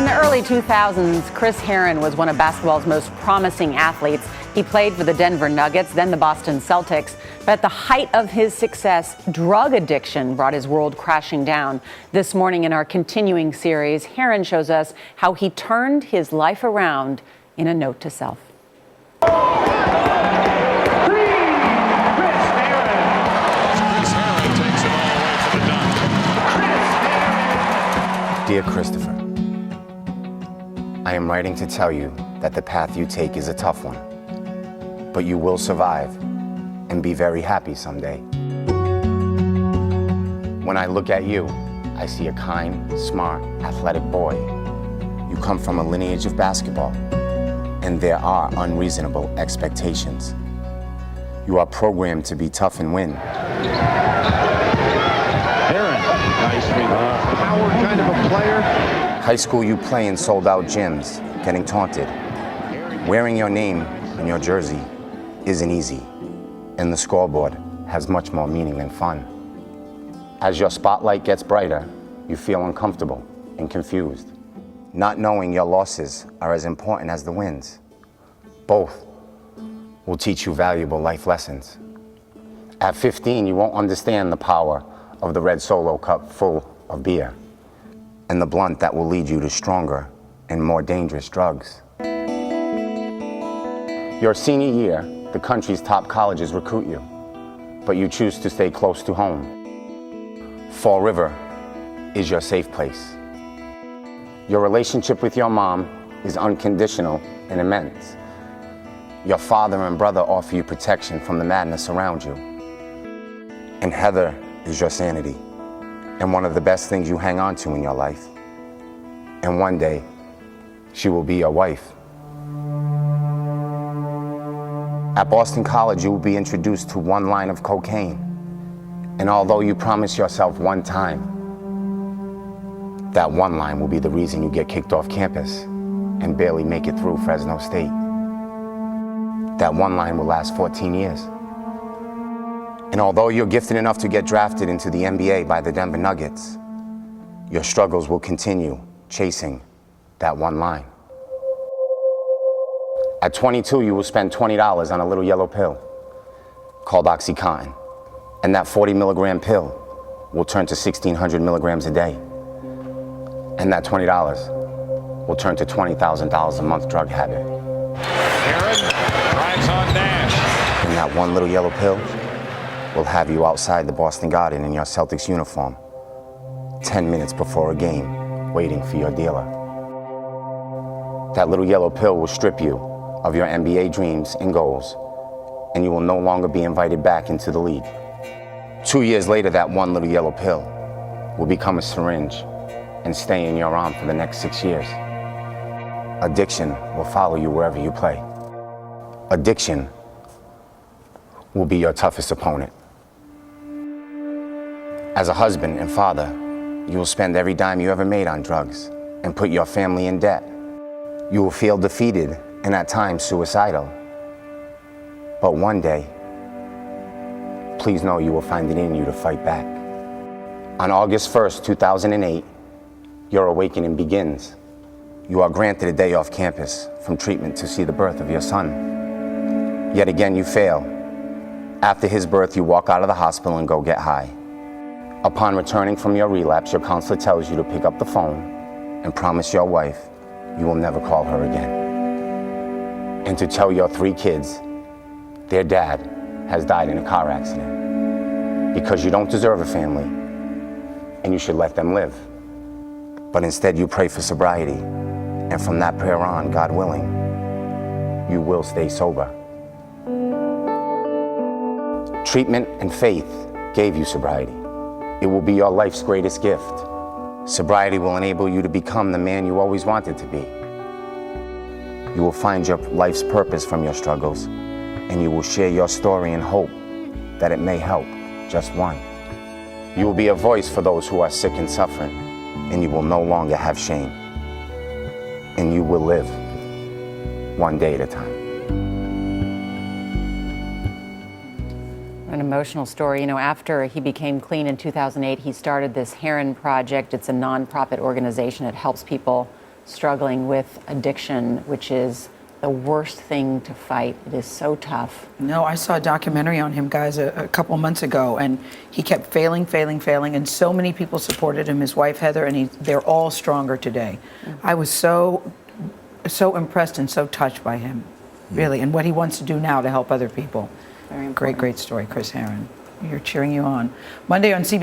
the early 2000s, Chris Herren was one of basketball's most promising athletes. He played for the Denver Nuggets, then the Boston Celtics. But at the height of his success, drug addiction brought his world crashing down. This morning in our continuing series, Herren shows us how he turned his life around in a note to self. Dear Christopher, I am writing to tell you that the path you take is a tough one, but you will survive and be very happy someday. When I look at you, I see a kind, smart, athletic boy. You come from a lineage of basketball, and there are unreasonable expectations. You are programmed to be tough and win. Power kind of a player. High school, you play in sold-out gyms, getting taunted. Wearing your name in your jersey isn't easy, and the scoreboard has much more meaning than fun. As your spotlight gets brighter, you feel uncomfortable and confused, not knowing your losses are as important as the wins. Both will teach you valuable life lessons. At 15, you won't understand the power of the red Solo cup full of beer and the blunt that will lead you to stronger and more dangerous drugs. Your senior year, the country's top colleges recruit you, but you choose to stay close to home. Fall River is your safe place. Your relationship with your mom is unconditional and immense. Your father and brother offer you protection from the madness around you. And Heather is your sanity, and one of the best things you hang on to in your life. And one day, she will be your wife. At Boston College, you will be introduced to one line of cocaine. And although you promise yourself one time, that one line will be the reason you get kicked off campus and barely make it through Fresno State. That one line will last 14 years. And although you're gifted enough to get drafted into the NBA by the Denver Nuggets, your struggles will continue chasing that one line. At 22, you will spend $20 on a little yellow pill called OxyContin. And that 40 milligram pill will turn to 1,600 milligrams a day. And that $20 will turn to $20,000 a month drug habit. Herren drives on Nash. And that one little yellow pill will have you outside the Boston Garden in your Celtics uniform, 10 minutes before a game, waiting for your dealer. That little yellow pill will strip you of your NBA dreams and goals, and you will no longer be invited back into the league. 2 years later, that one little yellow pill will become a syringe and stay in your arm for the next 6 years. Addiction will follow you wherever you play. Addiction will be your toughest opponent. As a husband and father, you will spend every dime you ever made on drugs and put your family in debt. You will feel defeated and at times suicidal. But one day, please know you will find it in you to fight back. On August 1st, 2008, your awakening begins. You are granted a day off campus from treatment to see the birth of your son. Yet again, you fail. After his birth, you walk out of the hospital and go get high. Upon returning from your relapse, your counselor tells you to pick up the phone and promise your wife you will never call her again. And to tell your 3 kids their dad has died in a car accident because you don't deserve a family and you should let them live. But instead you pray for sobriety, and from that prayer on, God willing, you will stay sober. Treatment and faith gave you sobriety. It will be your life's greatest gift. Sobriety will enable you to become the man you always wanted to be. You will find your life's purpose from your struggles, and you will share your story and hope that it may help just one. You will be a voice for those who are sick and suffering, and you will no longer have shame. And you will live one day at a time. An emotional story. You know, after he became clean in 2008, he started this Herren Project. It's a nonprofit organization that helps people struggling with addiction, which is the worst thing to fight. It is so tough. No, I saw a documentary on him, guys, a couple months ago, and he kept failing, and so many people supported him, his wife, Heather, and they're all stronger today. I was so impressed and so touched by him, really, and what he wants to do now to help other people. Very important. Great story, Chris Herren. We're cheering you on. Monday on CBS.